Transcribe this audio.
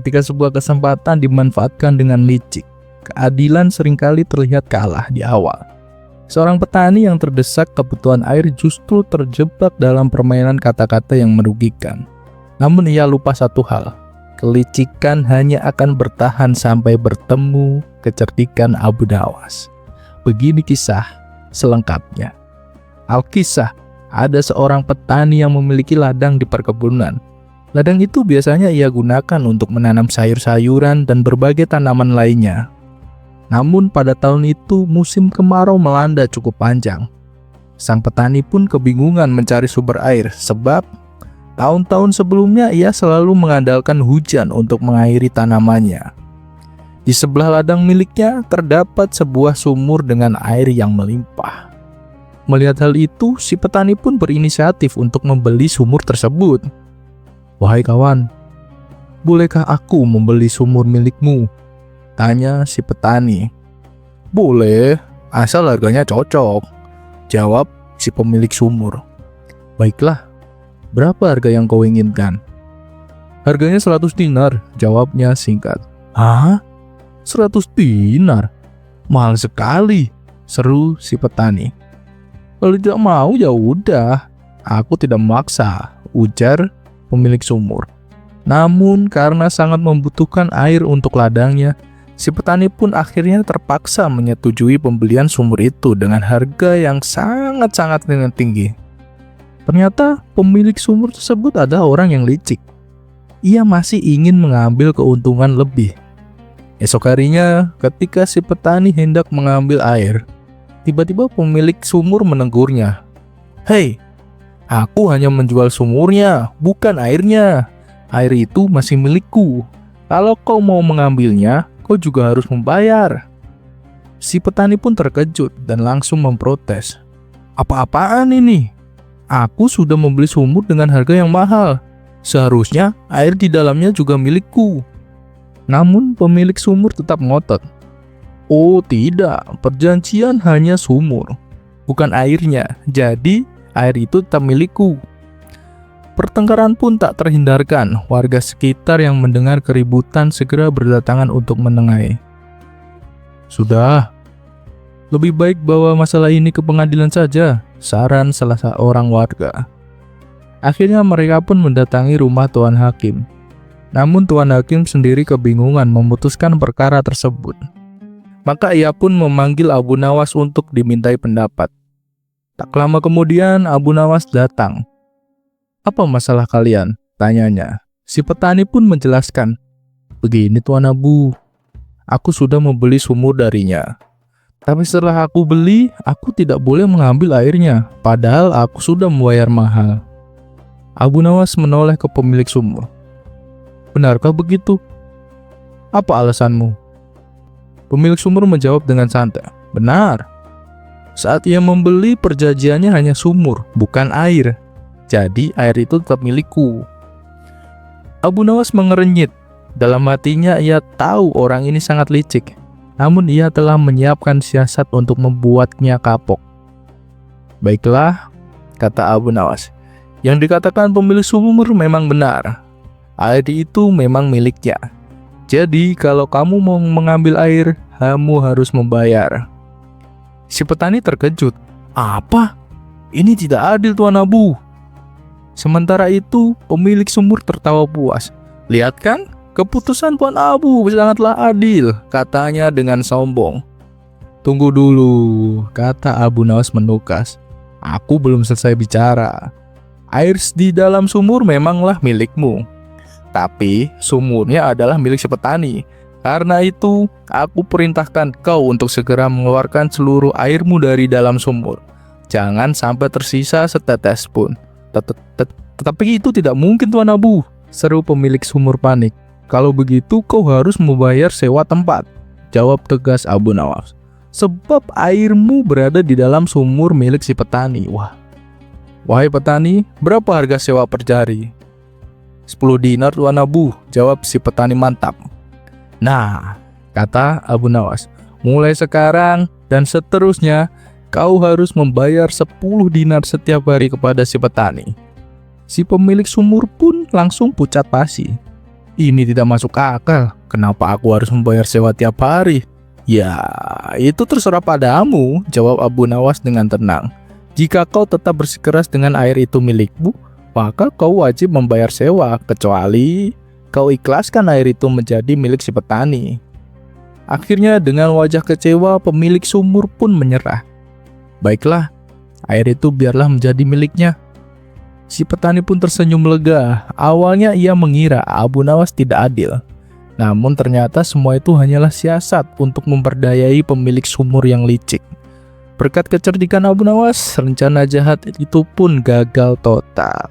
ketika sebuah kesempatan dimanfaatkan dengan licik, keadilan seringkali terlihat kalah di awal. Seorang petani yang terdesak kebutuhan air justru terjebak dalam permainan kata-kata yang merugikan. Namun ia lupa satu hal, kelicikan hanya akan bertahan sampai bertemu kecerdikan Abu Nawas. Begini kisah selengkapnya. Alkisah, ada seorang petani yang memiliki ladang di perkebunan. Ladang itu biasanya ia gunakan untuk menanam sayur-sayuran dan berbagai tanaman lainnya. Namun pada tahun itu musim kemarau melanda cukup panjang. Sang petani pun kebingungan mencari sumber air sebab tahun-tahun sebelumnya ia selalu mengandalkan hujan untuk mengairi tanamannya. Di sebelah ladang miliknya terdapat sebuah sumur dengan air yang melimpah. Melihat hal itu, si petani pun berinisiatif untuk membeli sumur tersebut. "Wahai kawan, bolehkah aku membeli sumur milikmu?" tanya si petani. "Boleh, asal harganya cocok," jawab si pemilik sumur. "Baiklah, berapa harga yang kau inginkan?" "Harganya 100 dinar, jawabnya singkat. "Hah? 100 dinar? Mahal sekali," seru si petani. "Kalau tidak mau ya udah, aku tidak memaksa," ujar pemilik sumur. Namun karena sangat membutuhkan air untuk ladangnya, si petani pun akhirnya terpaksa menyetujui pembelian sumur itu dengan harga yang sangat-sangat tinggi. Ternyata pemilik sumur tersebut adalah orang yang licik. Ia masih ingin mengambil keuntungan lebih. Esok harinya, ketika si petani hendak mengambil air, tiba-tiba pemilik sumur menegurnya. "Hei, aku hanya menjual sumurnya, bukan airnya. Air itu masih milikku. Kalau kau mau mengambilnya, kau juga harus membayar." Si petani pun terkejut dan langsung memprotes. "Apa-apaan ini? Aku sudah membeli sumur dengan harga yang mahal. Seharusnya air di dalamnya juga milikku." Namun pemilik sumur tetap ngotot. "Oh tidak, perjanjian hanya sumur, bukan airnya. Jadi air itu tetap milikku." Pertengkaran pun tak terhindarkan. Warga sekitar yang mendengar keributan segera berdatangan untuk menengahi. "Sudah, lebih baik bawa masalah ini ke pengadilan saja," saran salah seorang warga. Akhirnya mereka pun mendatangi rumah Tuan Hakim. Namun Tuan Hakim sendiri kebingungan memutuskan perkara tersebut. Maka ia pun memanggil Abu Nawas untuk dimintai pendapat. Tak lama kemudian Abu Nawas datang. "Apa masalah kalian?" tanyanya. Si petani pun menjelaskan. "Begini Tuan Abu, aku sudah membeli sumur darinya. Tapi setelah aku beli, aku tidak boleh mengambil airnya, padahal aku sudah membayar mahal." Abu Nawas menoleh ke pemilik sumur. "Benarkah begitu? Apa alasanmu?" Pemilik sumur menjawab dengan santai. "Benar. Saat ia membeli, perjanjiannya hanya sumur, bukan air. Jadi air itu tetap milikku." Abu Nawas mengerenyit. Dalam hatinya ia tahu orang ini sangat licik. Namun ia telah menyiapkan siasat untuk membuatnya kapok. "Baiklah," kata Abu Nawas. "Yang dikatakan pemilik sumur memang benar. Air itu memang miliknya. Jadi kalau kamu mau mengambil air, kamu harus membayar." Si petani terkejut. "Apa? Ini tidak adil Tuan Abu." Sementara itu, pemilik sumur tertawa puas. "Lihat kan, keputusan Tuan Abu sangatlah adil," katanya dengan sombong. "Tunggu dulu," kata Abu Nawas menukas. "Aku belum selesai bicara. Air di dalam sumur memanglah milikmu. Tapi sumurnya adalah milik si petani. Karena itu, aku perintahkan kau untuk segera mengeluarkan seluruh airmu dari dalam sumur. Jangan sampai tersisa setetes pun." Tetapi itu tidak mungkin Tuan Abu," seru pemilik sumur panik. "Kalau begitu kau harus membayar sewa tempat," jawab tegas Abu Nawas. "Sebab airmu berada di dalam sumur milik si petani." "Wahai petani, berapa harga sewa per jari?" 10 dinar Tuan Abu, jawab si petani mantap. "Nah," kata Abu Nawas, "mulai sekarang dan seterusnya kau harus membayar 10 dinar setiap hari kepada si petani." Si pemilik sumur pun langsung pucat pasi. Ini tidak masuk akal. Kenapa aku harus membayar sewa tiap hari? Ya, itu terserah padamu, jawab Abu Nawas dengan tenang. Jika kau tetap bersikeras dengan air itu milikmu, maka kau wajib membayar sewa, kecuali kau ikhlaskan air itu menjadi milik si petani. Akhirnya dengan wajah kecewa, pemilik sumur pun menyerah. Baiklah, air itu biarlah menjadi miliknya. Si petani pun tersenyum lega. Awalnya ia mengira Abu Nawas tidak adil. Namun ternyata semua itu hanyalah siasat untuk memperdayai pemilik sumur yang licik. Berkat kecerdikan Abu Nawas, rencana jahat itu pun gagal total.